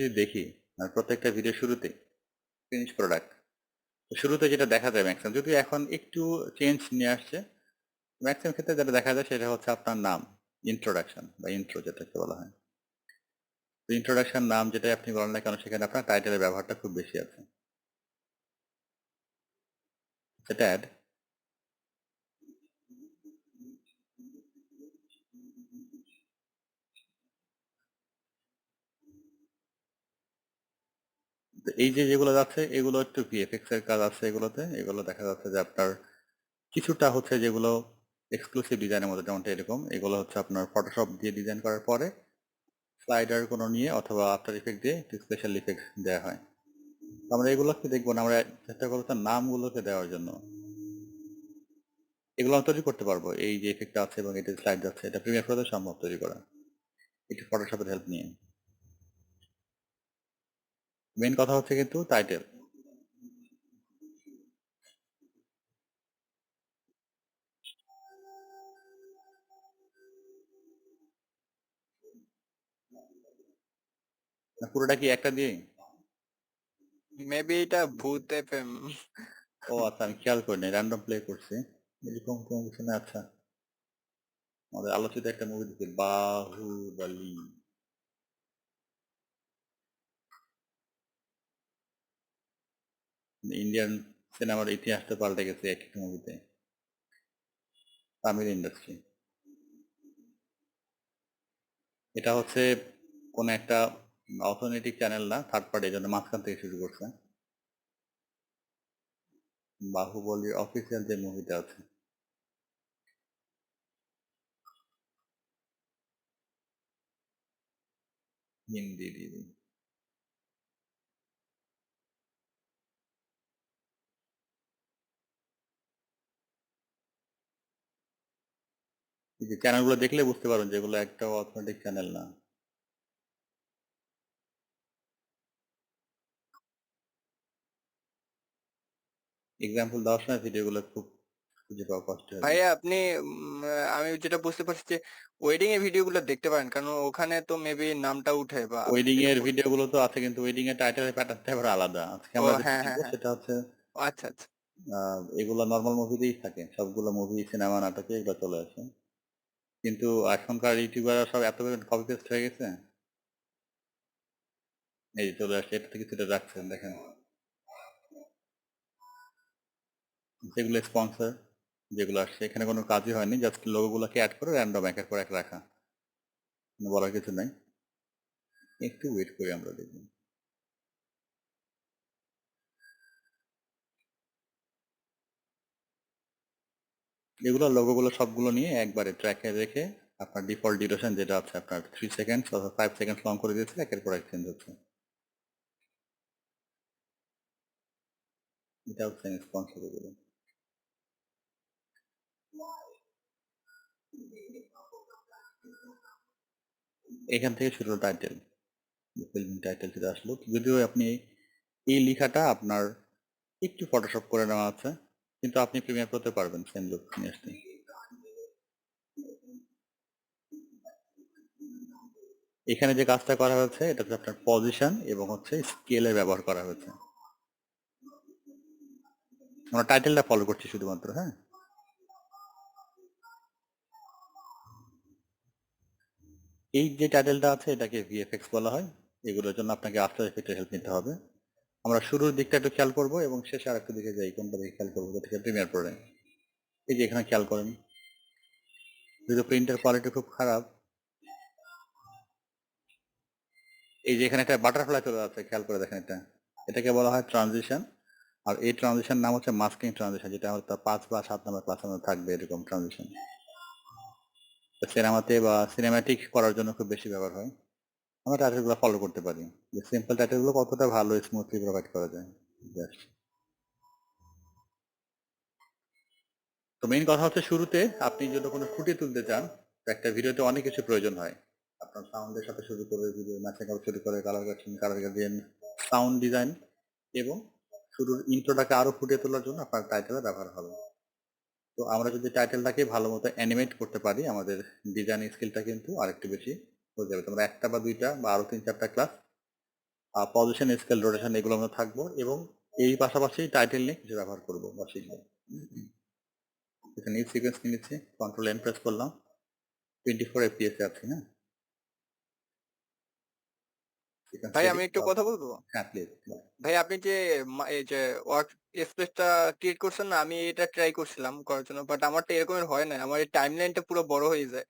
যদি দেখি প্রত্যেকটা ভিডিও শুরুতে ফিনিশ প্রোডাক্ট, শুরুতে যেটা দেখা যায় ম্যাক্সিমাম, যদিও এখন একটু চেঞ্জ নিয়ে আসছে, ম্যাক্সিমাম ক্ষেত্রে যেটা দেখা যায় সেটা হচ্ছে আপনার নাম, ইন্ট্রোডাকশন বা ইন্ট্রো যেটাকে বলা হয়। তো ইন্ট্রোডাকশন নাম যেটাই আপনি বলেন না কেন, সেখানে আপনার টাইটেলের ব্যবহারটা খুব বেশি আছে। সেটা অ্যাড। এই যে যেগুলো যাচ্ছে এগুলো একটু ভিএফএক্স এর কাজ আছে এগুলোতে, এগুলো দেখা যাচ্ছে যে আপনার কিছুটা হচ্ছে যেগুলো এক্সক্লুসিভ ডিজাইনের মধ্যে, যেমনটা এরকম, এগুলো হচ্ছে আপনার ফটোশপ দিয়ে ডিজাইন করার পরে স্লাইডার কোনো নিয়ে অথবা আফটার ইফেক্ট দিয়ে একটু স্পেশাল ইফেক্ট দেওয়া হয়। তো আমরা এগুলোকে দেখবো না, আমরা চেষ্টা করবো তার নামগুলোকে দেওয়ার জন্য। এগুলো আমরা তৈরি করতে পারবো, এই যে ইফেক্টটা আছে এবং এটা স্লাইড যাচ্ছে, এটা প্রিমিয়ার প্রোতে সম্ভব তৈরি করা, একটু ফটোশপের হেল্প নিয়ে। মেন কথা হচ্ছে কিন্তু টাইটেল। পুরোটা কি একটা দিয়ে? মেবি এটা ভূত এফএম। ও আচ্ছা, আমি খেয়াল করিনি, র্যান্ডম প্লে করছি এরকম কোনো কিছু না। আচ্ছা, আমাদের আলোচিত একটা মুভি দেখি, বাহুবলী। ইন্ডিয়ান সিনেমার ইতিহাসটা পাল্টে গেছে এক একটা মুভিতে, তামিল ইন্ডাস্ট্রি। এটা হচ্ছে কোন একটা অথেন্টিক চ্যানেল না, থার্ড পার্টি, এই জন্য মাঝখান থেকে শুরু করছে। বাহুবলীর অফিসিয়াল যে মুভিটা আছে, হিন্দি দিয়ে। এই যে চ্যানেলগুলো দেখলে বুঝতে পারবেন যেগুলো একটা অথেন্টিক চ্যানেল না। এক্সাম্পল দেওয়ার সময় ভিডিওগুলো খুব খুঁজে পাওয়া কষ্ট হবে। ভাইয়া আপনি আমি যেটা বুঝতে পারছি যে ওয়েডিং এর ভিডিও গুলো দেখতে পারেন, কারণ ওখানে তো মেবি নামটা উঠে বা আপনি ওয়েডিং যেটা এর ভিডিওগুলো তো আছে, কিন্তু ওয়েডিং এর টাইটেলের প্যাটার্নটা আবার আলাদা। আজকে ও আমরা যেটা হ্যাঁ হ্যাঁ দেখবো হ্যাঁ, সেটা হচ্ছে ও আচ্ছা আচ্ছা। এগুলো নর্মাল মুভিতেই থাকে, সবগুলো মুভি সিনেমা নাটকে এগুলো চলে আসে। কিন্তু এখনকার ইউটিউবাররা সব এত কপি পেস্ট হয়ে গেছে, এই যে চলে আসছে, এটা থেকে সেটা রাখছেন দেখেন, যেগুলো স্পন্সর যেগুলো আসছে এখানে কোনো কাজই হয়নি, জাস্ট লোগোগুলোকে অ্যাড করে র্যান্ডম একের পর এক রাখা, কোনো বলার কিছু নাই। একটু ওয়েট করি, আমরা দেখি। এগুলো লোগোগুলো সবগুলো নিয়ে একবারে ট্র্যাকে রেখে আপনার ডিফল্ট ডিউরেশন যেটা আছে আপনার 3 সেকেন্ড অথবা 5 সেকেন্ড লং করে দিয়েছে, একের পর এক চেঞ্জ হচ্ছে। এটা হচ্ছে স্পন্সর এগুলো। এখান থেকে শুরু টাইটেল, ফিল্ম টাইটেল যেটা আসলো, যদিও আপনি এই লেখাটা আপনার একটু ফটোশপ করে নেওয়া আছে, কিন্তু আপনি প্রিমিয়ার করতে পারবেন সেম লুক নিয়ে আসতে। এখানে যে কাজটা করা হয়েছে এটা হচ্ছে আপনার পজিশন এবং হচ্ছে স্কেলের ব্যবহার করা হয়েছে। আমরা টাইটেলটা ফলো করছি শুধুমাত্র, হ্যাঁ। এই যে টাইটেলটা আছে এটাকে ভিএফএক্স বলা হয়, এগুলোর জন্য আপনাকে আফটার এফেক্টের হেল্প নিতে হবে। আমরা শুরুর দিকটা একটু খেয়াল করব এবং শেষে আর একটু দিকে যাই, কোনটা দিকে খেয়াল করবো যেটা প্রিমিয়ার পড়ে। এই যে এখানে খেয়াল করেন, যদি প্রিন্টের কোয়ালিটি খুব খারাপ, এই যে এখানে একটা বাটারফ্লাই চলে যাচ্ছে, খেয়াল করে দেখেন, এটাকে বলা হয় ট্রানজিশন। আর এই ট্রানজিশন নাম হচ্ছে মাস্কিং ট্রানজিশন, যেটা হয়তো 5 বা 7 নম্বর ক্লাসের মধ্যে থাকবে এরকম ট্রানজিশন। সিনেমাতে বা সিনেমাটিক করার জন্য খুব বেশি ব্যবহার হয়। আমরা টাইটেলগুলো ফলো করতে পারি, যে সিম্পল টাইটেলগুলো কতটা ভালো স্মুথলি প্রোভাইড করা যায়। জাস্ট তো মেইন কথা হচ্ছে শুরুতে আপনি যদি কোনো ফুটিয়ে তুলতে চান, তো একটা ভিডিওতে অনেক কিছু প্রয়োজন হয়। আপনার সাউন্ডের সাথে শুরু করে ভিডিও ম্যাচিং আপ শুরু করে colour correction, colour gradient, sound design, এবং শুরুর ইন্ট্রোটাকে আরো ফুটিয়ে তোলার জন্য আপনার টাইটেলের ব্যবহার হবে। তো আমরা যদি টাইটেলটাকে ভালো মতো অ্যানিমেট করতে পারি, আমাদের ডিজাইন স্কিলটা কিন্তু আরেকটু বেশি হয়ে যাবে। তোমরা একটা বা দুইটা বা আরো 3-4টা ক্লাস পজিশন, স্কেল, রোটেশন এগুলো আমরা থাকবো এবং এই পাশাপাশি টাইটেল নিয়ে কিছু ব্যবহার করবো বা শিখবো। এখানে নিউ সিকোয়েন্স নিয়ে নিচ্ছি, কন্ট্রোল এন প্রেস করলাম, 24 FPS এ আছি। হ্যাঁ, সিকোয়েন্স ভাই রেডি। আমি একটু কথা বলবো? হ্যাঁ প্লিজ। ভাই আপনি যে এই যে ওয়ার্ক স্পেসটা ক্রিয়েট করছেন না, আমি এটা ট্রাই করছিলাম করার জন্য, বাট আমারটা এরকমের হয় না, আমার এই টাইমলাইনটা পুরো বড় হয়ে যায়।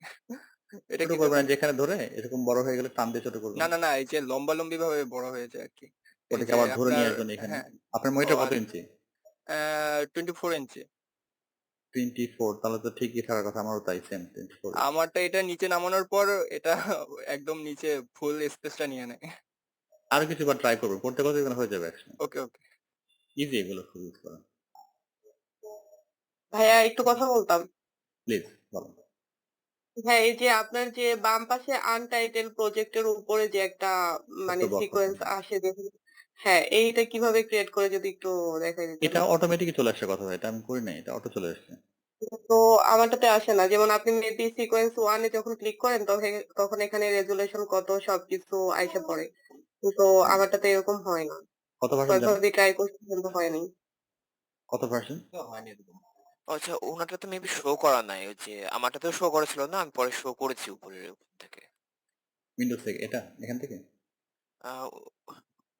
এটা ছোট করবেন কিভাবে? না, যেখানে ধরে এরকম বড় হয়ে গেলে টান দিয়ে ছোট করবেন। না না না, এই যে লম্বালম্বি ভাবে বড় হয়ে যায় আর কি। এই ওটাকে যে আবার ধরে আপনার, নিয়ে আসবেন এখানে। হ্যাঁ। আপনার ও মনিটর কত আর ইঞ্চি? 24 ইঞ্চি। 24, তাহলে তো ঠিকই থাকার কথা, আমারও তাই, সেম 24। আমারটা এটা নিচে নামানোর পর এটা একদম নিচে ফুল স্পেসটা নিয়ে নেয়। আরো কিছুবার ট্রাই করবো, করতে করতে এগুলো হয়ে যাবে একসময়। ওকে ওকে। ইজি এগুলো খুব ইউজ করা। ভাইয়া একটু কথা বলতাম। প্লিজ বলুন। হ্যাঁ, এই যে আপনার যে বাম পাশে আনটাইটেল প্রজেক্টের উপরে যে একটা ছোট্ট বক্স আছে। সিকোয়েন্স আসে দেখুন। হ্যাঁ, এইটা কিভাবে ক্রিয়েট করে যদি একটু দেখাই দিতেন। এটা অটোমেটিকই চলে আসছে, কথা, এটা আমি করি নাই, এটা অটো চলে আসছে। তো আমারটাতে আসে না। যেমন আপনি মেবি সিকোয়েন্স 1 এ যখন ক্লিক করেন তখন এখানে রেজুলেশন কত সবকিছু আইসা পড়ে। কিন্তু আমারটাতে এরকম হয় না। কত ভার্সন জানেন? কয়েকবার ট্রাই করছি কিন্তু হয়নি। কত ভার্সন? হয়নি এরকম। আচ্ছা, ওনারটাতে মেবি শো করা নাই। ওই যে আমারটাতেও শো করা ছিল না, আমি পরে শো করেছি উপরের উপর থেকে। উইন্ডোজ থেকে, এটা এখান থেকে?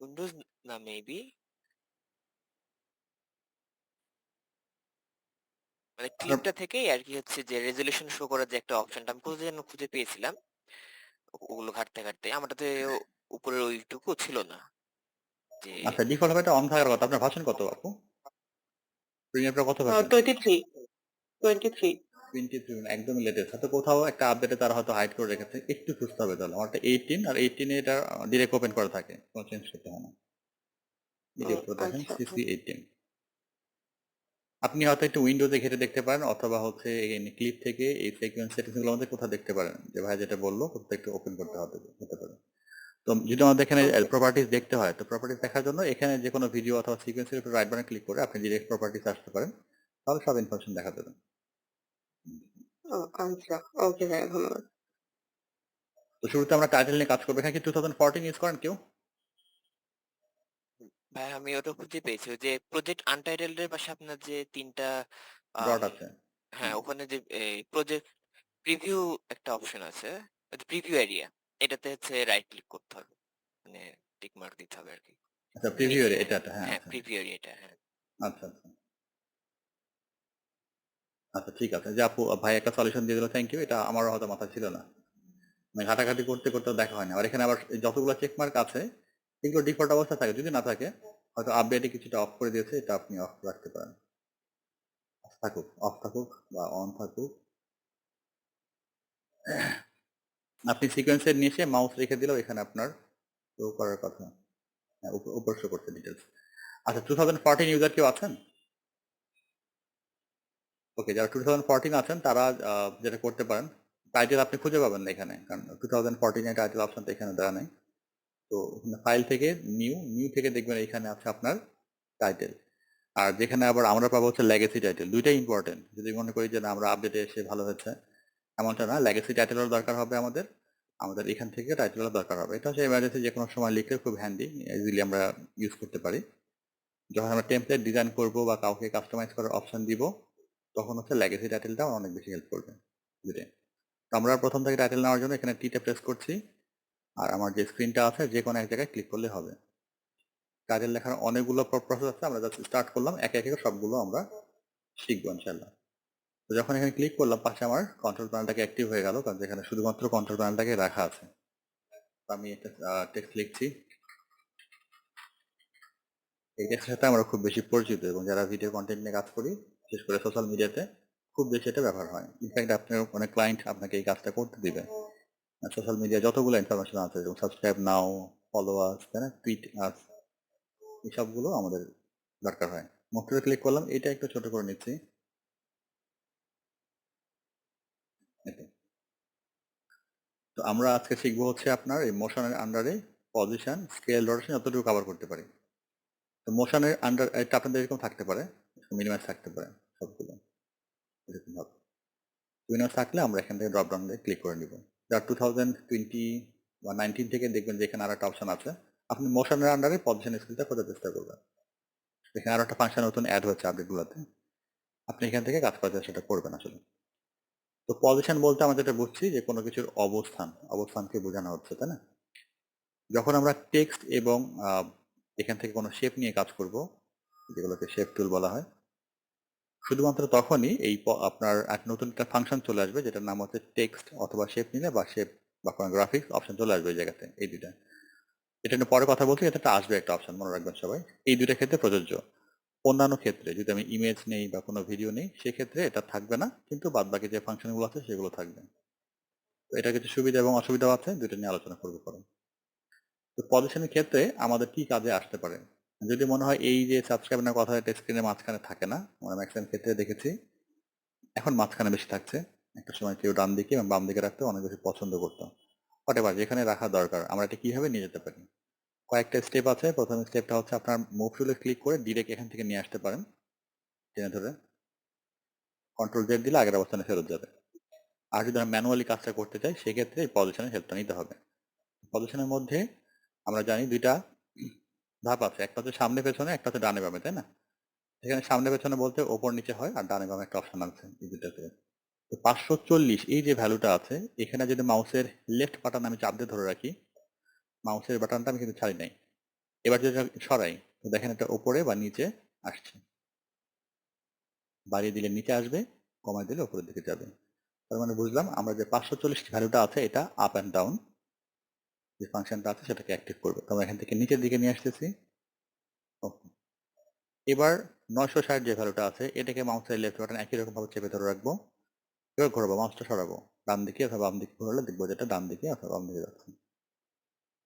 উইন্ডোজ না মেবি, মানে আপনার ক্লিপটা থেকেই আর কি হচ্ছে যে রেজলিউশন শো করার যে একটা অপশনটা আমি কোথায় যেন খুঁজে পেয়েছিলাম, ওগুলো ঘাটতে ঘাটতে আমারটাতে উপরের ওইটুকু ছিল না যে। আচ্ছা, ডিফল্ট ভাবে এটা অন থাকার কথা। আপনার ভার্সন কত আপু? প্রিমিয়ারটা কত ভার্সন? 23 23 23, একদমই লেটেস্ট। হয়তো কোথাও একটা আপডেটে তারা হয়তো হাইড করে রেখেছে, একটু খুঁজতে হবে তাহলে। আমারটা 18, আর 18 এ এটা ডিরেক্ট ওপেন করা থাকে, কোনো চেঞ্জ করতে হয় না। ভিডিও করে দেখেন, আচ্ছা। সিসি 18। আপনি হয়তো একটু উইন্ডোজে ঘেটে দেখতে পারেন, অথবা হচ্ছে ক্লিপ থেকে এই সিকোয়েন্স সেটিংস গুলো আমাদের কোথাও দেখতে পারেন, যে ভাই যেটা বললো কোথাও একটু ওপেন করতে হতে পারে। তো যদি আমাদের এখানে ওকে। প্রপার্টিজ দেখতে হয়, তো প্রপার্টিজ দেখার জন্য এখানে যে কোনো ভিডিও অথবা সিকোয়েন্সের উপর রাইট বাটন ক্লিক করে আপনি ডিরেক্ট প্রপার্টিজ আসতে পারেন, তাহলে সব ইনফরমেশন দেখা দেবে। আচ্ছা। ওকে ভাইয়া, ধন্যবাদ। তো শুরুতে আমরা টাইটেল নিয়ে কাজ করবো। এখানে কি 2014 ইউজ করেন কেউ? ভাই আমি ওটা খুঁজে পেয়েছি, ওই যে প্রজেক্ট আনটাইটেলড এর পাশে আপনার যে তিনটা ডট আম, আছে। হ্যাঁ ওখানে যে প্রজেক্ট প্রিভিউ একটা অপশন আছে, প্রিভিউ এরিয়া, এটাতে হচ্ছে রাইট ক্লিক করতে হবে, মানে টিক মার্ক দিতে হবে আর কি আচ্ছা, প্রিভিউ নিচে। এটা, হ্যাঁ হ্যাঁ আচ্ছা প্রিভিউ এরিয়াটা, হ্যাঁ। আচ্ছা আচ্ছা। আচ্ছা ঠিক আছে, যে আপু ভাই একটা সলিউশন দিয়ে দিল, থ্যাংক ইউ। এটা আমারও হয়তো মাথা ছিল না, মানে ঘাটাঘাটি করতে করতে দেখা হয় না। আর এখানে আবার যতগুলো চেক মার্ক আছে এগুলো ডিফল্ট অবস্থা থাকে, যদি না থাকে হয়তো আপডেটে কিছুটা অফ করে দিয়েছে, এটা আপনি অফ রাখতে পারেন। থাকুক, অফ থাকুক বা অন থাকুক, আপনি সিকোয়েন্সের নিচে মাউস রেখে দিলেও এখানে আপনার শো করার কথা। হ্যাঁ, উপর শো করতে ডিটেলস। আচ্ছা, 2014 ইউজার কেউ আছেন? ওকে, যারা 2014 আছেন তারা যেটা করতে পারেন, টাইটেল আপনি খুঁজে পাবেন না এখানে, কারণ 2014 এর টাইটেল অপশন তো এখানে দেওয়া নেই। তো ফাইল থেকে নিউ থেকে দেখবেন এখানে আছে আপনার টাইটেল। আর যেখানে আবার আমরা পাবো হচ্ছে লেগেসি টাইটেল। দুইটাই ইম্পর্টেন্ট। যদি মনে করি যে না আমরা আপডেটে এসে ভালো হচ্ছে, এমনটা না, লেগেসি টাইটেলের দরকার হবে আমাদের, আমাদের এখান থেকে টাইটেলের দরকার হবে। এটা হচ্ছে এমার্জেন্সি যে কোনো সময় লিখলে খুব হ্যান্ডি, ইজিলি আমরা ইউজ করতে পারি। যখন আমরা টেমপ্লেট ডিজাইন করব বা কাউকে কাস্টমাইজ করার অপশন দিব, তখন হচ্ছে লেগেসি টাইটেলটা অনেক বেশি হেল্প করবে। বুঝলেন? তো আমরা প্রথম থেকে টাইটেল নেওয়ার জন্য এখানে টিতে প্রেস করছি, আর আমার যে স্ক্রিনটা আছে যে কোনো এক জায়গায় ক্লিক করলে হবে। টাইটেল লেখার অনেকগুলো প্রসেস আছে, আমরা জাস্ট স্টার্ট করলাম, একে একে সবগুলো আমরা শিখবো ইনশাল্লাহ। তো যখন এখানে ক্লিক করলাম, পাশে আমার কন্ট্রোল প্যানেলটাকে অ্যাক্টিভ হয়ে গেল, কারণ এখানে শুধুমাত্র কন্ট্রোল প্যানেলটাকে রাখা আছে। তো আমি একটা টেক্সট লিখছি। এই টেক্সটের সাথে আমরা খুব বেশি পরিচিত, এবং যারা ভিডিও কন্টেন্ট নিয়ে কাজ করি, বিশেষ করে সোশ্যাল মিডিয়াতে খুব বেশি এটা ব্যবহার হয়। ইনফ্যাক্ট আপনার অনেক ক্লায়েন্ট আপনাকে এই কাজটা করতে দিবে। সোশ্যাল মিডিয়া যতগুলো ইনফরমেশন আছে, যেমন সাবস্ক্রাইব নাও, ফলো আস, তাই না, টুইট আস, এই সবগুলো আমাদের দরকার হয়। মোটরে ক্লিক করলাম, এটা একটু ছোট করে নিচ্ছি। এতে। তো আমরা আজকে শিখবো হচ্ছে আপনার এই মোশনের আন্ডারে পজিশন, স্কেল, রোটেশন যতটুকু কভার করতে পারি। তো মোশনের আন্ডার এটা আপনাদের এরকম থাকতে পারে, মিনিমাইজ থাকতে পারে, সবগুলো এরকম ভাবে। মিনিমাইজ থাকলে আমরা এখান থেকে ড্রপ ডাউন দিয়ে ক্লিক করে নিব। যার 2020 বা 19 থেকে দেখবেন যে এখানে আর একটা অপশন আছে, আপনি মোশনের আন্ডারে পজিশন স্কেলটা খোঁজার চেষ্টা করবেন। এখানে আরো একটা ফাংশন নতুন অ্যাড হচ্ছে আপডেটগুলোতে, আপনি এখান থেকে কাজ করার চেষ্টা করবেন আসলে। তো পজিশন বলতে আমরা যেটা বুঝছি যে কোনো কিছুর অবস্থানকে বোঝানো হচ্ছে, তাই না? যখন আমরা টেক্সট এবং এখান থেকে কোনো শেপ নিয়ে কাজ করব, যেগুলোকে শেপ টুল বলা হয়, শুধুমাত্র তখনই এই আপনার এক নতুন একটা ফাংশন চলে আসবে যেটার নাম হচ্ছে টেক্সট অথবা শেপ নিলে বা শেপ বা কোনো গ্রাফিক্স অপশন চলে আসবে এই জায়গাতে, এই দুইটা। এটা নিয়ে পরে কথা বলছি, এটা আসবে একটা অপশন, মনে রাখবেন সবাই। এই দুইটা ক্ষেত্রে প্রযোজ্য। অন্যান্য ক্ষেত্রে যদি আমি ইমেজ নেই বা কোনো ভিডিও নেই সেক্ষেত্রে এটা থাকবে না, কিন্তু বাদ বাকি যে ফাংশনগুলো আছে সেগুলো থাকবে। তো এটা কিছু সুবিধা এবং অসুবিধাও আছে, দুইটা নিয়ে আলোচনা করবো পরে। তো পজিশনের ক্ষেত্রে আমাদের কি কাজে আসতে পারে, যদি মনে হয় এই যে সাবস্ক্রাইবের কথা এটা স্ক্রিনের মাঝখানে থাকে না, আমরা ম্যাক্সিমাম ক্ষেত্রে দেখেছি এখন মাঝখানে বেশি থাকছে। একটা সময় কেউ ডান দিকে এবং বাম দিকে রাখতে অনেক বেশি পছন্দ করতো। হোয়াটএভার যেখানে রাখা দরকার আমরা এটা কিভাবে নিয়ে যেতে পারি, কয়েকটা স্টেপ আছে। প্রথম স্টেপটা হচ্ছে আপনার মুভ টুলে ক্লিক করে ডিরেক্ট এখান থেকে নিয়ে আসতে পারেন, টেনে ধরে কন্ট্রোল জেড দিলে আগের অবস্থানে ফেরত যাবে। আর যদি আমরা ম্যানুয়ালি কাজটা করতে চাই সেক্ষেত্রে এই পজিশনের হেল্পটা নিতে হবে। পজিশনের মধ্যে আমরা জানি দুইটা ধাপ আছে, একটা হচ্ছে সামনে পেছনে, একটা হচ্ছে ডানে বামে, তাই না? এখানে সামনে পেছনে বলতে ওপর নিচে হয়, আর ডানে বামে একটা অপশন আছে এই দুটাতে। তো 540 এই যে ভ্যালুটা আছে, এখানে যদি মাউসের লেফট বাটন আমি চাপ দিয়ে ধরে রাখি, মাউসের বাটনটা আমি কিন্তু ছাড়ি নাই, এবার যদি সরাই তো দেখেন এটা ওপরে বা নিচে আসছে। বাড়িয়ে দিলে নিচে আসবে, কমায় দিলে উপরের দিকে যাবে। তার মানে বুঝলাম আমরা যে 540 ভ্যালুটা আছে এটা আপ অ্যান্ড ডাউন যে ফাংশনটা আছে সেটাকে অ্যাক্টিভ করবে। তো আমরা এখান থেকে নিচের দিকে নিয়ে আসতেছি। ওকে, এবার 960 যে ভ্যালুটা আছে এটাকে মাউসের লেফট বাটন একই রকম ভাবে চেপে ধরে রাখবো। এবার ঘোরাবো, মাউসটা সরাবো, ডান দিকে অথবা বাম দিকে ঘোরালে দেখবো যেটা ডান দিকে অথবা বাম দিকে যাচ্ছে।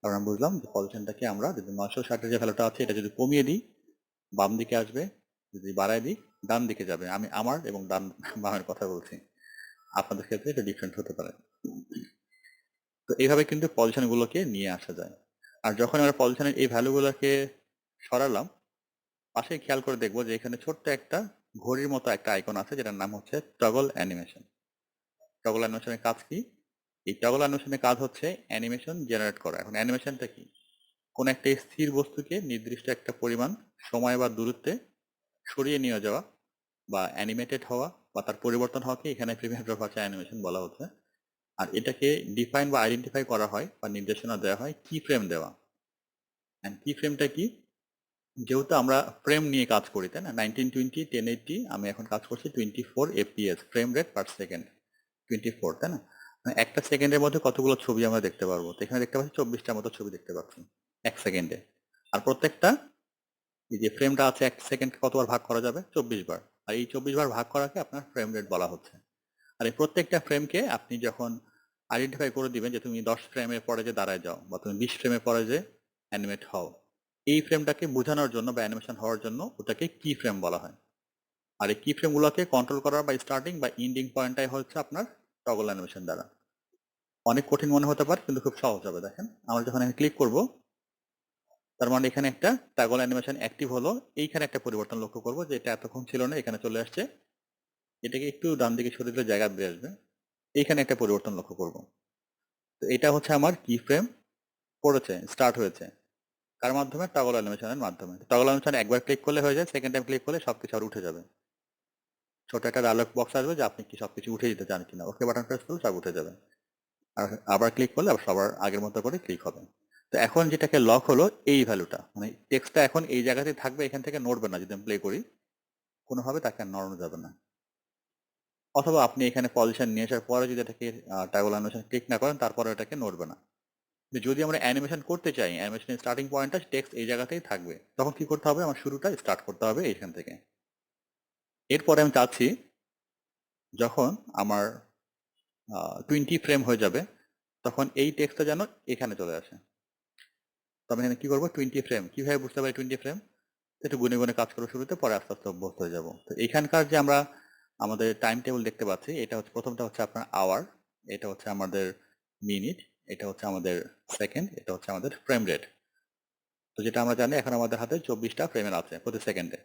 কারণ আমরা বুঝলাম যে পজিশনটাকে আমরা যদি 960 যে ভ্যালুটা আছে এটা যদি কমিয়ে দিই বাম দিকে আসবে, যদি বাড়ায় দিই ডান দিকে যাবে। আমি আমার এবং ডান বামের কথা বলছি, আপনাদের ক্ষেত্রে এটা ডিফারেন্ট হতে পারে। তো এইভাবে কিন্তু পজিশন গুলোকে নিয়ে আসা যায়। আর যখন আমরা পজিশনের এই ভ্যালুগুলোকে সরালাম, পাশে খেয়াল করে দেখবো যে এখানে ছোট্ট একটা ঘড়ির মতো একটা আইকন আছে যেটার নাম হচ্ছে টগল অ্যানিমেশন। টগল অ্যানিমেশনের কাজ কি? এই টগল অ্যানিমেশনের কাজ হচ্ছে অ্যানিমেশন জেনারেট করা। এখন অ্যানিমেশনটা কি? কোন একটা স্থির বস্তুকে নির্দিষ্ট একটা পরিমাণ সময় বা দূরত্বে সরিয়ে নিয়ে যাওয়া বা অ্যানিমেটেড হওয়া বা তার পরিবর্তন হওয়াকে এখানে প্রিমিয়ার ভাষায় অ্যানিমেশন বলা হচ্ছে। আর এটাকে ডিফাইন বা আইডেন্টিফাই করা হয় বা নির্দেশনা দেওয়া হয় কি ফ্রেম দেওয়া। কি ফ্রেমটা কি? যেহেতু আমরা ফ্রেম নিয়ে কাজ করি, তাই না? 1920 1080 আমি এখন কাজ করছি 24 fps frame rate per second, 24, তাই না? মানে একটা সেকেন্ডের মধ্যে কতগুলো ছবি আমরা দেখতে পারবো। তো এখানে দেখতে পাচ্ছি 24টার মতো ছবি দেখতে পাচ্ছি এক সেকেন্ডে। আর প্রত্যেকটা এই যে ফ্রেমটা আছে এক সেকেন্ডকে কতবার ভাগ করা যাবে? 24 বার। আর এই 24 বার ভাগ করাকে আপনার ফ্রেম রেট বলা হচ্ছে। আর এই প্রত্যেকটা ফ্রেমকে আপনি যখন আইডেন্টিফাই করে দিবেন যে তুমি 10 ফ্রেমের পরে যে দাঁড়ায় যাও বা তুমি 20 ফ্রেমের পরে যে অ্যানিমেট হও, এই ফ্রেমটাকে বোঝানোর জন্য বা অ্যানিমেশন হওয়ার জন্য ওটাকে কি ফ্রেম বলা হয়। আর এই কি ফ্রেমগুলোকে কন্ট্রোল করার বা স্টার্টিং বা এন্ডিং পয়েন্টটাই হচ্ছে আপনার টগল অ্যানিমেশন দ্বারা। অনেক কঠিন মনে হতে পারে কিন্তু খুব সহজ হবে। দেখেন আমরা যখন এখানে ক্লিক করব তার মানে এখানে একটা টগল অ্যানিমেশন অ্যাক্টিভ হলো। এইখানে একটা পরিবর্তন লক্ষ্য করব যে এটা এতক্ষণ ছিল না, এখানে চলে আসছে। এটাকে একটু ডান দিকে সরিয়ে দিলে জায়গা বেড়ে আসবে। এইখানে একটা পরিবর্তন লক্ষ্য করব। তো এটা হচ্ছে আমার কি ফ্রেম পড়েছে, স্টার্ট হয়েছে কার মাধ্যমে? টগল অ্যানিমেশনের মাধ্যমে। টগল অ্যানিমেশন একবার ক্লিক করলে হয়ে যায়, সেকেন্ড টাইম ক্লিক করলে সবকিছু আর উঠে যাবে। ছোট একটা ডায়লগ বক্স আসবে যে আপনি কি সবকিছু উঠে দিতে চান কিনা, ওকে বাটন প্রেস করলে সব উঠে যাবে। আর আবার ক্লিক করলে আবার সবার আগের মতো করে ক্লিক হবে। তো এখন যেটাকে লক হলো এই ভ্যালুটা, মানে টেক্সটটা এখন এই জায়গাতেই থাকবে, এখান থেকে নড়বে না। যদি আমি প্লে করি কোনোভাবে তাকে আর নড়ানো যাবে না। অথবা আপনি এখানে পজিশন নিয়ে আসার পরে যদি এটাকে টগল অ্যানিমেশন ক্লিক না করেন তারপরে এটাকে নড়বে না। যদি আমরা অ্যানিমেশন করতে চাই, অ্যানিমেশনের স্টার্টিং পয়েন্টটা টেক্সট এই জায়গাতেই থাকবে, তখন কি করতে হবে? আমার শুরুটা স্টার্ট করতে হবে এইখান থেকে। এরপরে আমি চাচ্ছি যখন আমার 20 ফ্রেম হয়ে যাবে তখন এই টেক্সটটা যেন এখানে চলে আসে। তো আমি এখানে কি করবো? 20 ফ্রেম কিভাবে বুঝতে পারি 20 ফ্রেম? একটু গুনে গুনে কাজ করা শুরুতে, পরে আস্তে আস্তে অভ্যস্ত হয়ে যাবো। তো এখানকার যে আমরা আমাদের টাইম টেবিল দেখতে পাচ্ছি, এটা হচ্ছে প্রথমটা হচ্ছে আপনার আওয়ার, এটা হচ্ছে আমাদের মিনিট, এটা হচ্ছে আমাদের সেকেন্ড, এটা হচ্ছে আমাদের ফ্রেম রেট। তো যেটা আমরা জানি এখন আমাদের হাতে 24টা ফ্রেমের আছে প্রতি সেকেন্ডে।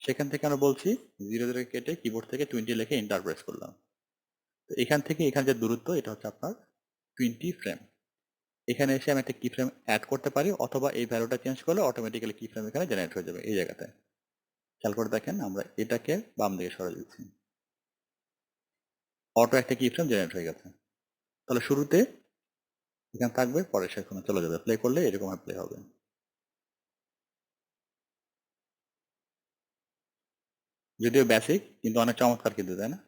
সেখান থেকে আমরা বলছি 0 কেটে কিবোর্ড থেকে 20 লিখে এন্টার প্রেস করলাম। তো এখান থেকে এখানে যে দূরত্ব এটা হচ্ছে আপনার 20 ফ্রেম। এখানে এসে আমি একটা কি ফ্রেম অ্যাড করতে পারি, অথবা এই ভ্যালুটা চেঞ্জ করলে অটোমেটিক্যালি কি ফ্রেম এখানে জেনারেট হয়ে যাবে এই জায়গাতে। খেয়াল করে দেখেন, আমরা এটাকে বাম দিকে সরে দিচ্ছি, অটো একটা কি ফ্রেম জেনারেট হয়ে গেছে। তাহলে শুরুতে এখানে থাকবে, পরে সেখানে চলে যাবে। প্লে করলে এরকম প্লে হবে। যদিও বেসিক, কিন্তু অনেক চমৎকার কিন্তু, তাই না?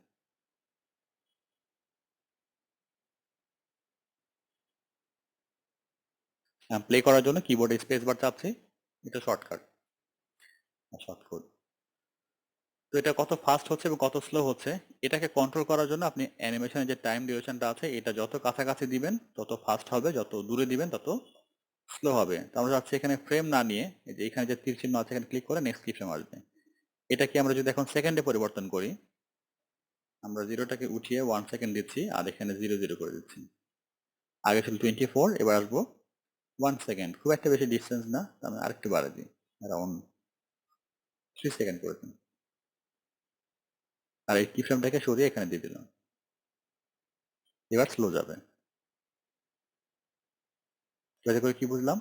প্লে করার জন্য কিবোর্ডে স্পেস বার চাপছি, এটা শর্টকাট শর্টকাট। তো এটা কত ফাস্ট হচ্ছে এবং কত স্লো হচ্ছে এটাকে কন্ট্রোল করার জন্য আপনি অ্যানিমেশনের যে টাইম ডিউরেশনটা আছে এটা যত কাছাকাছি দিবেন তত ফাস্ট হবে, যত দূরে দিবেন তত স্লো হবে। তো আমরা যাচ্ছি এখানে ফ্রেম না নিয়ে, এই যে এখানে যে তীর চিহ্ন আছে এখানে ক্লিক করে নেক্সট কি ফ্রেম আসবে। এটাকে আমরা যদি এখন সেকেন্ডে পরিবর্তন করি, আমরা জিরোটাকে উঠিয়ে 1 সেকেন্ড দিচ্ছি আর এখানে 0 করে দিচ্ছি। আগে ছিল 24, এবার আসবো 1 সেকেন্ড। খুব একটা বেশি ডিস্টেন্স না, আমি আরেকটু বাড়িয়ে দিই, অ্যারাউন্ড 3 সেকেন্ড করে দিন। আর এই কি ফ্রেমটাকে সরিয়ে এখানে দিয়ে দিলাম, এবার স্লো যাবে। যাতে করে কি বুঝলাম,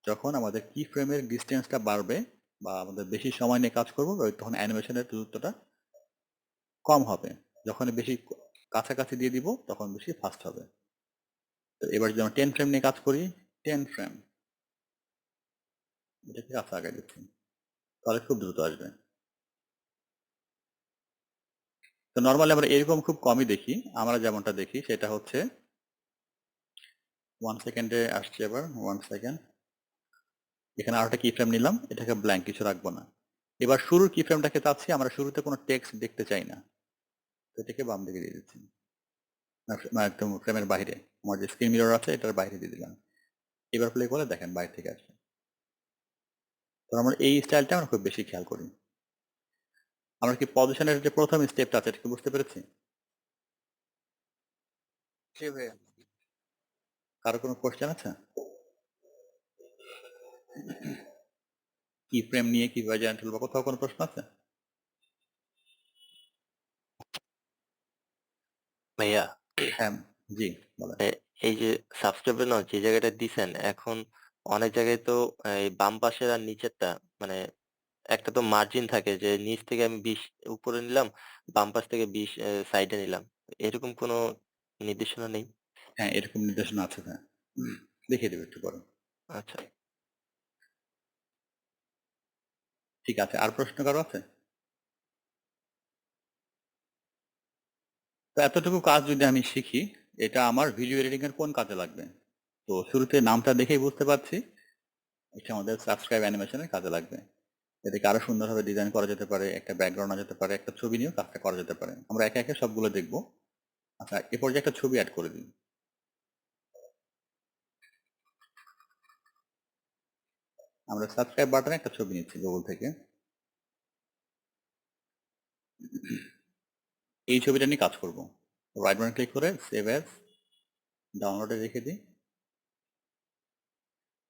যখন আমাদের কি ফ্রেমের ডিস্টেন্সটা বাড়বে বা আমাদের বেশি সময় নিয়ে কাজ করবো, তখন অ্যানিমেশনের দূরত্বটা কম হবে। যখন বেশি কাছাকাছি দিয়ে দিব তখন বেশি ফাস্ট হবে। তো এবার যদি আমরা 10 ফ্রেম নিয়ে কাজ করি, 10 ফ্রেম এটাকে কাছে আগে দিচ্ছি, তাহলে খুব দ্রুত আসবে। তো নর্মালি আমরা এরকম খুব কমই দেখি। আমরা যেমনটা দেখি সেটা হচ্ছে 1 সেকেন্ডে আসছে। এবার 1 সেকেন্ড, এখানে আরেকটা কি ফ্রেম নিলাম, এটাকে ব্ল্যাঙ্ক, কিছু রাখবো না। এবার শুরুর কি ফ্রেমটাকে চাচ্ছি, আমরা শুরুতে কোনো টেক্সট দেখতে চাই না, তো এটাকে বাম দিকে দিয়ে দিচ্ছি, একদম ফ্রেমের বাইরে। আমার যে স্ক্রিন মিরর আছে এটার বাইরে দিয়ে দিলাম। এবার প্লে করে দেখেন বাইরে থেকে আসছে। তো আমরা এই স্টাইলটা আমরা খুব বেশি খেয়াল করি। আমরা কি পজিশনের যে প্রথম স্টেপটা আছে এটা কি বুঝতে পেরেছি? জি ভাইয়া। কারো কোনো কোশ্চেন আছে? কি ফ্রেম নিয়ে কিভাবে জেনারেট হলো বা কোথাও কোনো প্রশ্ন আছে? ভাইয়া, হ্যাঁ, জি বলেন। এই যে সাবস্ক্রাইবার না যে জায়গাটা দিছেন এখন অনেক জায়গায় তো এই বাম পাশের আর নিচেরটা মানে একটা তো মার্জিন থাকে যে নিচ থেকে আমি 20 উপরে নিলাম, বাম পাশ থেকে 20 সাইডে নিলাম। এরকম কোনো নির্দেশনা নেই? হ্যাঁ, এরকম নির্দেশনা আছে, হ্যাঁ, দেখিয়ে দেবে একটু পরে। আচ্ছা। ঠিক আছে, আর প্রশ্ন কারো আছে? তো এতটুকু কাজ যদি আমি শিখি, এটা আমার ভিডিও এডিটিং এর কোন কাজে লাগবে? তো শুরুতে নামটা দেখেই বুঝতে পারছি এটা আমাদের সাবস্ক্রাইব অ্যানিমেশনের কাজে লাগবে। এটাকে আরো সুন্দরভাবে ডিজাইন করা যেতে পারে, একটা ব্যাকগ্রাউন্ড যেতে পারে, একটা ছবি নিয়েও কাজটা করা যেতে পারে। আমরা একে একে সবগুলো দেখবো। আচ্ছা, এ পর্যায়ে একটা ছবি অ্যাড করে দিই। আমরা সাবস্ক্রাইব বাটনে একটা ছবি নিচ্ছি গুগল থেকে। এই ছবিটা নিয়ে কাজ করব। রাইট বাটন ক্লিক করে সেভ অ্যাজ, ডাউনলোডে রেখে দিই।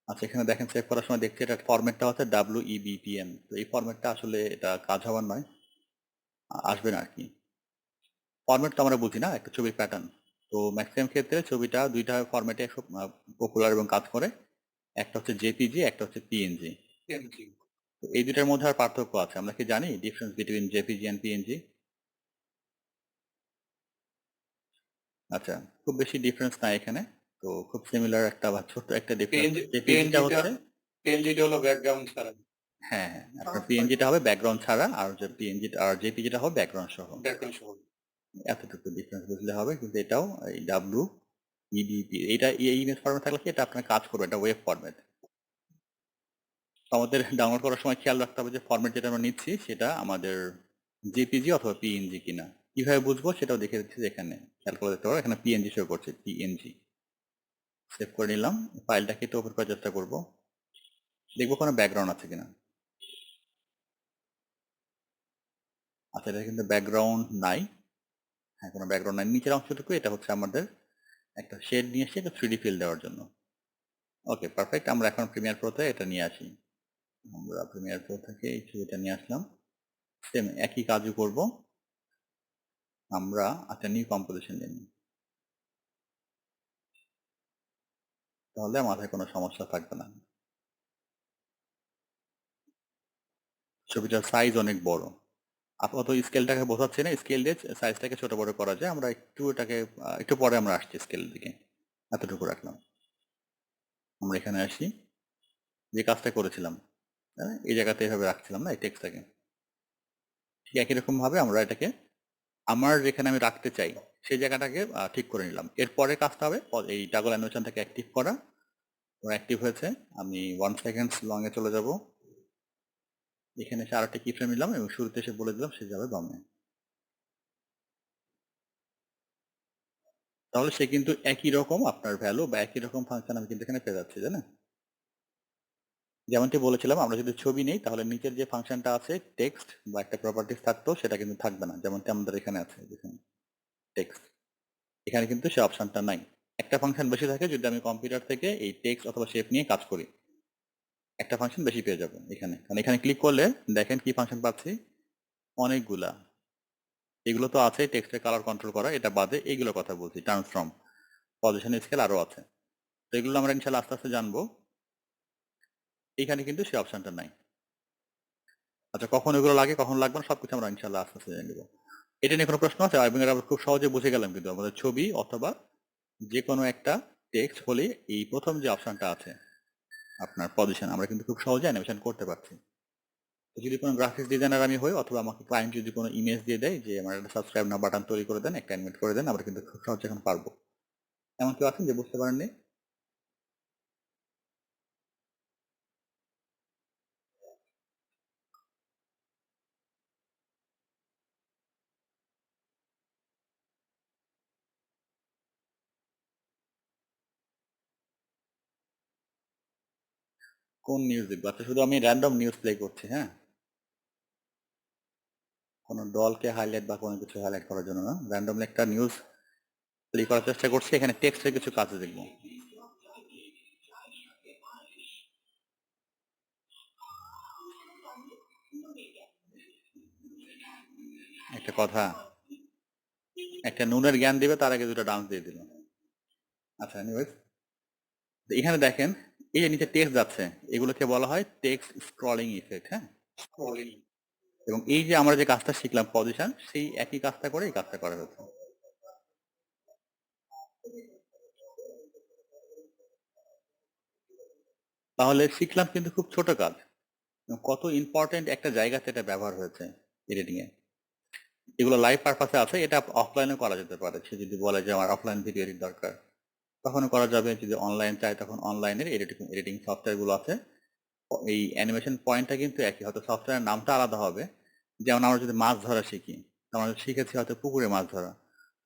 আচ্ছা, এখানে দেখেন সেভ করার সময় দেখছি এটা ফরম্যাটটা হচ্ছে WEBPM। তো এই ফরম্যাটটা আসলে এটা কাজ হওয়ার নয়, আসবে না আর কি। ফরম্যাট তো আমরা বুঝি না, একটা ছবির প্যাটার্ন। তো ম্যাক্সিমাম ক্ষেত্রে ছবিটা দুইটা ফরম্যাটে খুব পপুলার এবং কাজ করে। একটা হচ্ছে জেপিজি, একটা হচ্ছে পিএনজি। তো এই দুটার মধ্যে আর পার্থক্য আছে, আমরা কি জানি difference between JPG and PNG? আচ্ছা, খুব বেশি ডিফারেন্স নাই এখানে। তো খুব সিমিলার একটা বা ছোট্ট একটা ডিফারেন্স। জেপিজিটা হচ্ছে, পিএনজিটা হলো ব্যাকগ্রাউন্ড ছাড়া। হ্যাঁ হ্যাঁ, আপনার পিএনজিটা হবে ব্যাকগ্রাউন্ড ছাড়া, আর যে পিএনজি আর জেপিজিটা হবে ব্যাকগ্রাউন্ড সহ। ব্যাকগ্রাউন্ড সহ। এতটুকু ডিফারেন্স বুঝলে হবে। কিন্তু এটাও এই WEBP, এটা এই ইমেজ ফরম্যাট থাকলে কি এটা আপনার কাজ করবে, এটা ওয়েব ফরম্যাট। তো আমাদের ডাউনলোড করার সময় খেয়াল রাখতে হবে যে ফরম্যাট যেটা আমরা নিচ্ছি সেটা আমাদের জেপিজি অথবা পিএনজি কিনা। কিভাবে বুঝবো সেটাও দেখে দিচ্ছি, এখানে খেয়াল করে দেখতে পারো, এখানে পিএনজি শো করছে, পিএনজি। সেভ করে নিলাম, ফাইলটাকে একটু ওপেন করার চেষ্টা করবো, দেখবো কোনো ব্যাকগ্রাউন্ড আছে কিনা। আচ্ছা, এটা কিন্তু ব্যাকগ্রাউন্ড নাই। হ্যাঁ, কোনো ব্যাকগ্রাউন্ড নাই। নিচের অংশটুকু এটা হচ্ছে আমাদের একটা শেড নিয়ে এসে একটা 3D ফিল দেওয়ার জন্য। ওকে, পারফেক্ট। আমরা এখন প্রিমিয়ার প্রোতে এটা নিয়ে আসি। আমরা প্রিমিয়ার প্রো থেকে এই ছবিটা নিয়ে আসলাম। সেম একই কাজও করব আমরা। একটা নিউ কম্পোজিশন নিয়ে নিই। তাহলে মাথায় কোনো সমস্যা থাকবে না। ছবিটার সাইজ অনেক বড়। আপাতত স্কেলটাকে বোঝাচ্ছি না, স্কেল দিয়ে সাইজটাকে ছোট বড় করা যায়। আমরা একটু এটাকে একটু পরে আমরা আসছি স্কেলের দিকে। এতটুকু রাখলাম। আমরা এখানে আসি, যে কাজটা করেছিলাম হ্যাঁ, এই জায়গাতে এভাবে রাখছিলাম না এই টেক্সটটাকে, ঠিক একই রকম ভাবে আমরা এটাকে আমার যেখানে আমি রাখতে চাই সেই জায়গাটাকে ঠিক করে নিলাম। এরপরে কাজটা হবে এই টাগল অ্যানিমেশনটাকে অ্যাক্টিভ করা। অ্যাক্টিভ হয়েছে, আমি 1 সেকেন্ডস লং এ চলে যাব। এখানে এসে আরেকটা কি ফ্রেম নিলাম এবং শুরুতে এসে বলে দিলাম সে যাবে বামে। তাহলে সে কিন্তু একই রকম আপনার ভ্যালু বা একই রকম ফাংশন আমি কিন্তু এখানে পেয়ে যাচ্ছি, তাই না? যেমনটি বলেছিলাম আমরা যদি ছবি নেই তাহলে নিচের যে ফাংশনটা আছে টেক্সট বা একটা প্রপার্টিস থাকতো সেটা কিন্তু থাকবে না, যেমনটি আমাদের এখানে আছে দেখুন টেক্সট। এখানে কিন্তু সে অপশনটা নাই। একটা ফাংশন বেশি থাকে যদি আমি কম্পিউটার থেকে এই টেক্সট অথবা শেপ নিয়ে কাজ করি, একটা ফাংশন বেশি পেয়ে যাবো এখানে। কারণ এখানে ক্লিক করলে দেখেন কি ফাংশন পাচ্ছি, অনেকগুলা। এগুলো তো আছে টেক্সটের কালার কন্ট্রোল করা, এটা বাদে এইগুলোর কথা বলছি, ট্রান্সফর্ম, পজিশন, স্কেল আরো আছে। তো এগুলো আমরা ইনশাল্লাহ আস্তে আস্তে জানবো। এখানে কিন্তু সেই অপশনটা নাই। আচ্ছা কখন এগুলো লাগে কখন লাগবে না সবকিছু আমরা ইনশাল্লাহ আস্তে আস্তে জেনে নেবো। এটা নিয়ে কোনো প্রশ্ন আছে? এবং এটা আমরা খুব সহজে বুঝে গেলাম কিন্তু আমাদের ছবি অথবা যে কোনো একটা টেক্সট হলে এই প্রথম যে অপশনটা আছে আপনার পজিশন, আমরা কিন্তু খুব সহজে অ্যানিমেশন করতে পারছি। তো যদি কোনো গ্রাফিক্স ডিজাইনার আমি হই অথবা আমাকে ক্লায়েন্ট যদি কোনো ইমেজ দিয়ে দেয় যে আমার একটা সাবস্ক্রাইব না বাটন তৈরি করে দেন, একটা অ্যানিমেট করে দেন, আমরা কিন্তু খুব সহজে এখন পারবো। এমন কেউ আছেন যে বুঝতে পারেননি? কোন নিউজ দেখবো? আচ্ছা শুধু আমি র্যান্ডম নিউজ প্লে করছি, হ্যাঁ, কোনো দলকে হাইলাইট বা কোনো কিছু হাইলাইট করার জন্য না, র্যান্ডমলি একটা নিউজ প্লে করার চেষ্টা করছি। এখানে টেক্সটের কিছু কাজ দেখবো। একটা কথা, একটা নুনের জ্ঞান দিবে তার আগে দুটো ডান্স দিয়ে দিল। আচ্ছা এনিওয়েজ, এখানে দেখেন এই যে নিচে টেক্সট যাচ্ছে এগুলোকে বলা হয় টেক্সট স্ক্রলিং ইফেক্ট, হ্যাঁ, স্ক্রলিং। এবং এই যে আমরা যে কাজটা শিখলাম পজিশন, সেই একই কাজটা করে এই কাজটা করা হচ্ছে। তাহলে শিখলাম কিন্তু খুব ছোট কাজ, কত ইম্পর্টেন্ট একটা জায়গাতে এটা ব্যবহার হয়েছে এডিটিং এ। এগুলো লাইভ পারপাসে আছে, এটা অফলাইনে করা যেতে পারে। সে যদি বলে যে আমার অফলাইন ভিডিও এডিট দরকার তখনও করা যাবে, যদি অনলাইন চাই তখন অনলাইনের এডিটিং সফটওয়্যার গুলো আছে। এই অ্যানিমেশন পয়েন্টটা কিন্তু একই, হয়তো সফটওয়্যারের নামটা আলাদা হবে। যেমন আমরা যদি মাছ ধরা শিখি, আমরা শিখেছি হয়তো পুকুরে মাছ ধরা,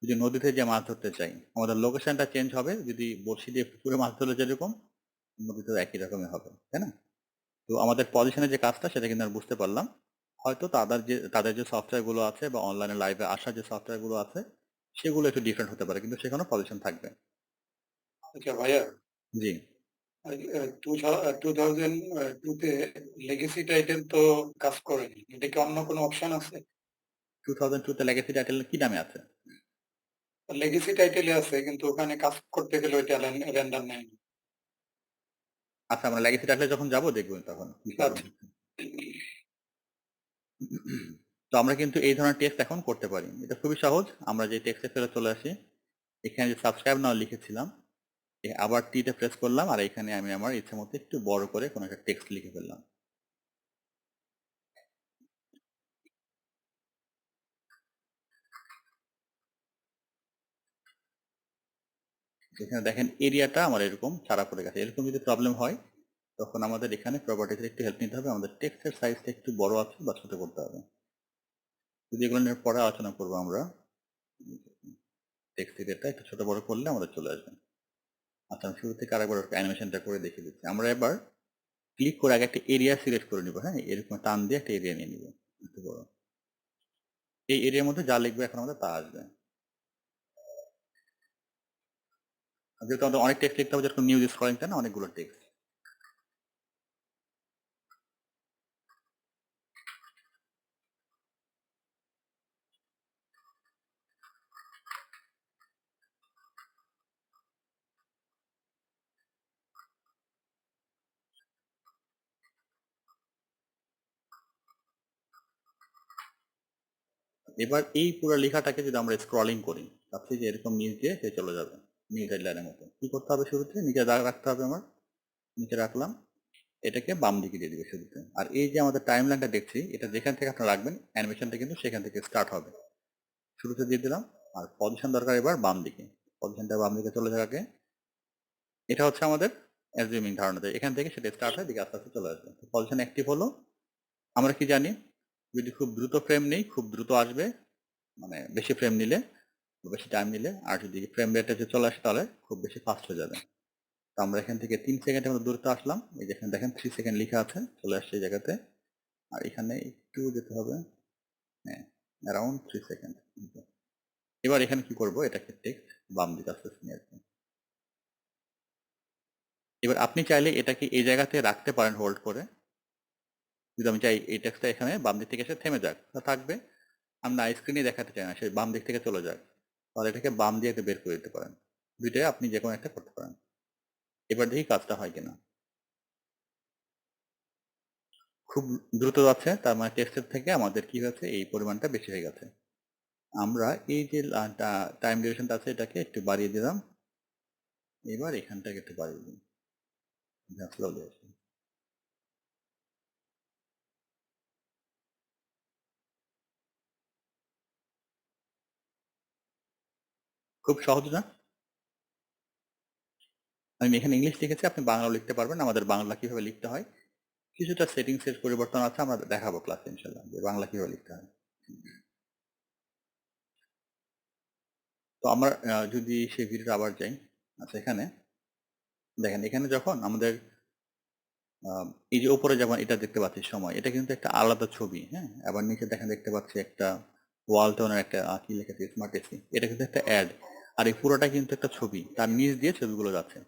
যদি নদীতে যে মাছ ধরতে চাই আমাদের লোকেশনটা চেঞ্জ হবে। যদি বড়শি দিয়ে পুকুরে মাছ ধরলে যেরকম নদীতেও একই রকমই হবে, তাই না? তো আমাদের পজিশনের যে কাজটা সেটা কিন্তু আমরা বুঝতে পারলাম। হয়তো তাদের যে সফটওয়্যার গুলো আছে বা অনলাইনে লাইভে আসা যে সফটওয়্যার গুলো আছে সেগুলো একটু ডিফারেন্ট হতে পারে, কিন্তু সেখানে পজিশন থাকবে। আচ্ছা ভাইয়া, জি, 2002 তে লেগেসি টাইটেল তো কাজ করেনি, এটা কি অন্য কোনো অপশন আছে? 2002 তে লেগেসি টাইটেল কি নামে আছে? লেগেসি টাইটেলে আছে কিন্তু ওখানে কাজ করতে গেলে ওইটা রেন্ডার নেয়। আচ্ছা আমরা লেগেসি টাইটেলে যখন যাব দেখবো তখন কি problem আচ্ছা। হচ্ছে। তো আমরা কিন্তু এই ধরনের টেক্সট এখন করতে পারি, এটা খুবই সহজ। আমরা যে টেক্সটে ফেরত চলে আসি, এখানে যে সাবস্ক্রাইব নাও লিখেছিলাম আবার টিতে প্রেস করলাম আর এখানে আমি আমার ইচ্ছা মতো একটু বড় করে কোনো একটা টেক্সট লিখে ফেললাম। এখানে দেখেন এরিয়াটা আমার এরকম ছাড়া পড়ে গেছে। এরকম যদি প্রবলেম হয় তখন আমাদের এখানে প্রপার্টিজের একটু হেল্প নিতে হবে, আমাদের টেক্সটের সাইজটা একটু বড় আছে বা ছোট করতে হবে। যদি এগুলো নিয়ে পরে আলোচনা করবো আমরা, টেক্সট এরিয়াটা একটু ছোট বড় করলে আমাদের চলে আসবে। আচ্ছা আমি শুরু থেকে আরেকবার অ্যানিমেশনটা করে দেখিয়ে দিচ্ছি। আমরা এবার ক্লিক করে আগে একটা এরিয়া সিলেক্ট করে নিব, হ্যাঁ, এরকম টান দিয়ে একটা এরিয়া নিয়ে নিব একটু বড়। এই এরিয়ার মধ্যে যা লিখবে এখন আমাদের তা আসবে। যেহেতু আমাদের অনেক টেক্সট লিখতে হবে, যেরকম নিউজ স্ক্রলিংটা না অনেকগুলো টেক্সট। এবার এই পুরো লেখাটাকে যদি আমরা স্ক্রলিং করি তাহলে যে এরকম নিচ দিয়ে সে চলে যাবে নিচের লাইনের মতো। কি করতে হবে শুরুতে? নিচে দাগ রাখতে হবে আমার, নিচে রাখলাম, এটাকে বাম দিকে দিয়ে দিবে শুরুতে। আর এই যে আমাদের টাইম লাইনটা দেখছি, এটা যেখান থেকে আপনারা রাখবেন অ্যানিমেশনটা কিন্তু সেখান থেকে স্টার্ট হবে। শুরুতে দিয়ে দিলাম। আর পজিশন দরকার এবার বাম দিকে, পজিশনটা বাম দিকে চলে যাবে। এটা হচ্ছে আমাদের অ্যাজিউমিং ধারণাতে, এখান থেকে সেটা স্টার্ট হয় দিকে আস্তে আস্তে চলে আসবে। পজিশন অ্যাক্টিভ হলো। আমরা কি জানি, যদি খুব দ্রুত ফ্রেম নেই খুব দ্রুত আসবে, মানে বেশি ফ্রেম নিলে বেশি টাইম নিলে, আর যদি ফ্রেম রেটে চলে আসে তাহলে খুব বেশি ফাস্ট হয়ে যাবে। তো আমরা এখান থেকে 3 সেকেন্ডের মতো দূরত্ব আসলাম, এই যেখানে দেখেন 3 সেকেন্ড লেখা আছে, চলে আসছে এই জায়গাতে। আর এখানে একটু যেতে হবে, হ্যাঁ অ্যারাউন্ড 3 সেকেন্ড। এবার এখানে কি করব, এটাকে টেক্সট বাম দিকে আস্তে আস্তে নিয়ে আসবো। এবার আপনি চাইলে এটাকে এই জায়গাতে রাখতে পারেন হোল্ড করে। যদি আমি চাই এই টেক্সটটা এখানে বাম দিক থেকে এসে থেমে যাক, তা থাকবে। আমরা স্ক্রিনে দেখাতে চাই না, সে বাম দিক থেকে চলে যাক, তাহলে এটাকে বাম দিয়ে একটু বের করে দিতে পারেন। দুইটাই আপনি যে কোনো একটা করতে পারেন। এবার দেখি কাজটা হয় কিনা। খুব দ্রুত যাচ্ছে, তার মানে টেক্সটের থেকে আমাদের কি হয়েছে, এই পরিমাণটা বেশি হয়ে গেছে। আমরা এই যে টাইম ডিউরেশনটা আছে এটাকে একটু বাড়িয়ে দিলাম। এবার এখানটাকে একটু বাড়িয়ে দিন, স্লোলি আসবে। খুব সহজ না? আমি এখানে ইংলিশ লিখেছি, আপনি বাংলাও লিখতে পারবেন। আমাদের বাংলা কিভাবে লিখতে হয় কিছুটা সেটিংসের পরিবর্তন আছে, আমরা দেখাবো ক্লাসে ইনশাল্লাহ যে বাংলা কিভাবে লিখতে হয়। তো আমরা যদি সেই ভিডিওটা আবার যাই, আচ্ছা এখানে দেখেন, এখানে যখন আমাদের এই যে উপরে যেমন এটা দেখতে পাচ্ছি সময়, এটা কিন্তু একটা আলাদা ছবি, হ্যাঁ। আবার নিচে দেখেন দেখতে পাচ্ছি একটা ওয়ালটনের একটা কি লিখেছে স্মার্ট এসি, এটা কিন্তু একটা অ্যাড। আর এই পুরোটা কিন্তু একটা ছবি, তার নিচ দিয়ে ছবিগুলো যাচ্ছে।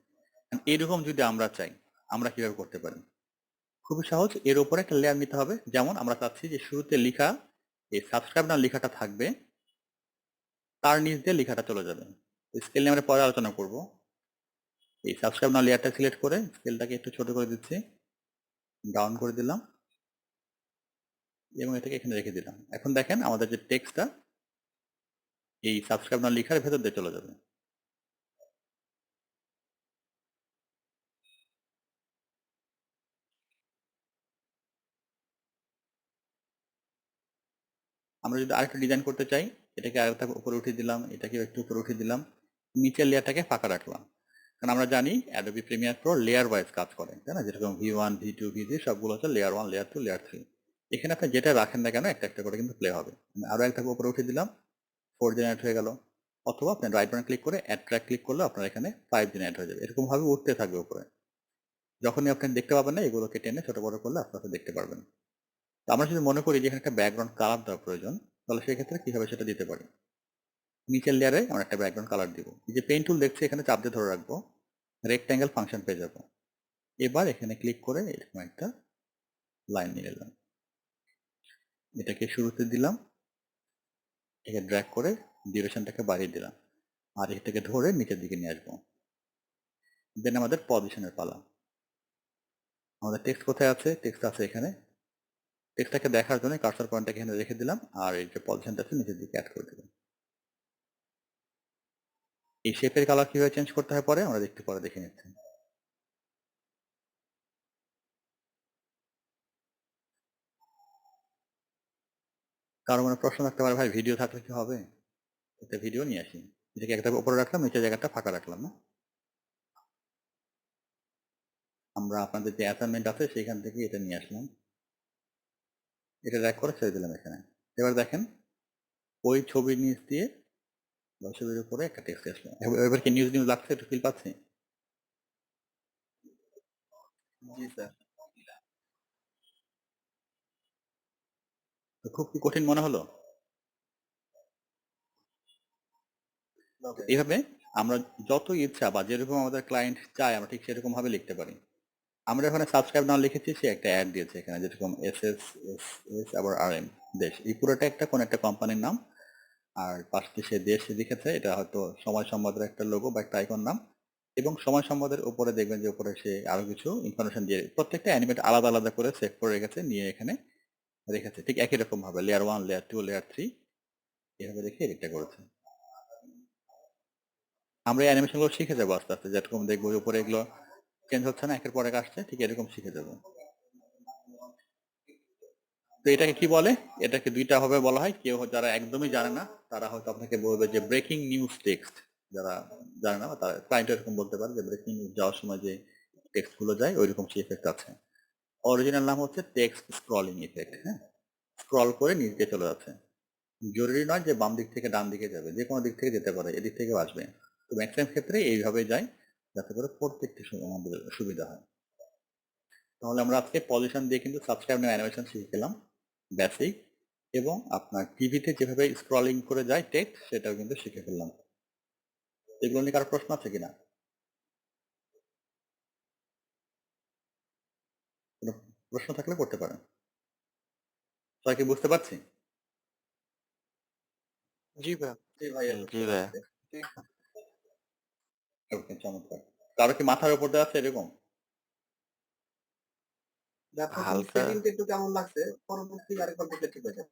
এরকম যদি আমরা চাই, আমরা কিভাবে করতে পারি? খুবই সহজ, এর উপরে একটা লেয়ার নিতে হবে। যেমন আমরা চাচ্ছি যে শুরুতে লেখা, এই সাবস্ক্রাইব না লেখাটা থাকবে, তার নিচ দিয়ে লেখাটা চলে যাবে। স্কেল নিয়ে আমরা পরে আলোচনা করব। এই সাবস্ক্রাইব না লেয়ারটা সিলেক্ট করে স্কেলটাকে একটু ছোট করে দিচ্ছি, ডাউন করে দিলাম এবং এটাকে এখানে রেখে দিলাম। এখন দেখেন আমাদের যে টেক্সটটা এই সাবস্ক্রাইব না লেখার ভেতর দিয়ে চলে যাবে। আমরা যদি আরেকটা ডিজাইন করতে চাই, এটাকে আরেকটা উপরে উঠিয়ে দিলাম, এটাকে একটু উপরে উঠিয়ে দিলাম, নিচের লেয়ারটাকে ফাঁকা রাখলাম। কারণ আমরা জানি Adobe Premiere Pro layer wise কাজ করে, তাই না? যেরকম V1 V2 V3 সবগুলো হচ্ছে লেয়ার 1 লেয়ার 2 লেয়ার 3। এখানে আপনি যেটা রাখেন না কেন একটা একটা করে কিন্তু প্লে হবে। আমি আরো একটা উপরে উঠিয়ে দিলাম, 4 জেনারেট হয়ে গেল। অথবা আপনি রাইট বাটন ক্লিক করে অ্যাড ট্র্যাক ক্লিক করলে আপনার এখানে 5 জেনারেট হয়ে যাবে। এরকম ভাবে উঠতে থাকবে উপরে, যখনই আপনি দেখতে পাবেন না এগুলোকে টেনে ছোট বড় করলে আস্তে আস্তে দেখতে পারবেন। তো আমরা যদি মনে করি যে এখানে একটা ব্যাকগ্রাউন্ড কালার দেওয়া প্রয়োজন, তাহলে সেক্ষেত্রে কিভাবে সেটা দিতে পারি? নিচের লেয়ারে আমরা একটা ব্যাকগ্রাউন্ড কালার দিব। এই যে পেন টুল দেখছি এখানে চাপ দিয়ে ধরে রাখবো, রেক্ট্যাঙ্গেল ফাংশন পেয়ে যাবো। এবার এখানে ক্লিক করে এরকম একটা লাইন নিয়ে এলাম, এটাকে শুরুতে দিলাম, একে ড্র্যাগ করে ডিউরেশনটাকে বাড়িয়ে দিলাম, আর এটাকে ধরে নিচের দিকে নিয়ে আসবো। দেন আমাদের পজিশনের পালা। আমাদের টেক্সট কোথায় আছে? টেক্সট আছে এখানে। টেক্সটটাকে দেখার জন্য কার্সর পয়েন্টটাকে এখানে রেখে দিলাম, আর এই যে পজিশনটা আছে নিচের দিকে অ্যাড করে দিলাম। এই শেপের কালার কিভাবে চেঞ্জ করতে হয় পরে আমরা দেখতে পরে দেখে নিচ্ছি। কারো মনে প্রশ্ন থাকতে পারে, ভাই ভিডিও থাকলে কি হবে? একটা ভিডিও নিয়ে আসি, এটাকে একটা উপরে রাখলাম, নিচের জায়গাটা ফাঁকা রাখলাম না। আমরা আপনাদের যে অ্যাসাইনমেন্ট আছে সেখান থেকে এটা নিয়ে আসলাম, এটা র্যাক করে ছেড়ে দিলাম এখানে। এবার দেখেন ওই ছবির নিচ দিয়ে বা ছবির উপরে একটা টেক্সট আসলো। এবার কি নিউজ নিউজ লাগছে? একটু ফিল পাচ্ছি? জি স্যার। তো খুব কি কঠিন মনে হলো? এইভাবে আমরা যত ইচ্ছা বা যেরকম আমাদের ক্লায়েন্ট চায় আমরা ঠিক সেরকম ভাবে লিখতে পারি। আমরা এখানে সাবস্ক্রাইব নাও লিখেছি, সে একটা অ্যাড দিয়েছে এখানে, যেরকম এস আবার RM দেশ, এই পুরোটা একটা কোন একটা কোম্পানির নাম। আর পাশে সে দেশ লিখেছে, এটা হয়তো সময় সংবাদের একটা লোগো বা একটা আইকন নাম। এবং সময় সংবাদের উপরে দেখবেন যে উপরে সে আরো কিছু ইনফরমেশন দিয়ে প্রত্যেকটা অ্যানিমেট আলাদা আলাদা করে সেভ করে রেখেছে, নিয়ে এখানে রেখেছে ঠিক একই রকম ভাবে লেয়ার 1 লেয়ার 2 লেয়ার 3 এভাবে দেখে এডিটটা করেছে। আমরা এই অ্যানিমেশন গুলো শিখে যাবো আস্তে আস্তে, যেরকম দেখবো উপরে এগুলো চেঞ্জ হচ্ছে না, একের পর এক আসছে, ঠিক এরকম শিখে যাবো। তো এটাকে কি বলে? এটাকে দুইটা ভাবে বলা হয়। কেউ যারা একদমই জানে না তারা হয়তো আপনাকে বলবে যে ব্রেকিং নিউজ টেক্সট। যারা জানে না তারা ক্লায়েন্ট এরকম বলতে পারে যে ব্রেকিং নিউজ যাওয়ার সময় যে টেক্সট গুলো যায় ওইরকম সেই ইফেক্ট আছে। অরিজিনাল নাম হচ্ছে টেক্সট স্ক্রলিং ইফেক্ট। হ্যাঁ, স্ক্রল করে নিচে চলে যাচ্ছে। জরুরি নয় যে বাম দিক থেকে ডান দিকে যাবে, যে কোনো দিক থেকে যেতে পারে, এদিক থেকেও আসবে। তো ম্যাক্সিমাম ক্ষেত্রে এইভাবে যায়, যাতে করে প্রত্যেকটি আমাদের সুবিধা হয়। তাহলে আমরা আজকে পজিশন দিয়ে কিন্তু সাবস্ক্রাইব নাও অ্যানিমেশন শিখে গেলাম বেসিক, এবং আপনার টিভিতে যেভাবে স্ক্রলিং করে যায় টেক্সট সেটাও কিন্তু শিখে ফেললাম। এগুলো নিয়ে কারো প্রশ্ন আছে কিনা? কোনো প্রশ্ন থাকলে করতে পারেন। সবাই কি বুঝতে পারছি? জি ভাইয়া। জি ভাইয়া। ওকে, চমৎকার। কারো কি মাথার উপর দেওয়া আছে এরকম? হালকা একটু কেমন লাগছে, পরবর্তী আরেকবার দেখলে ঠিক হয়ে যাবে।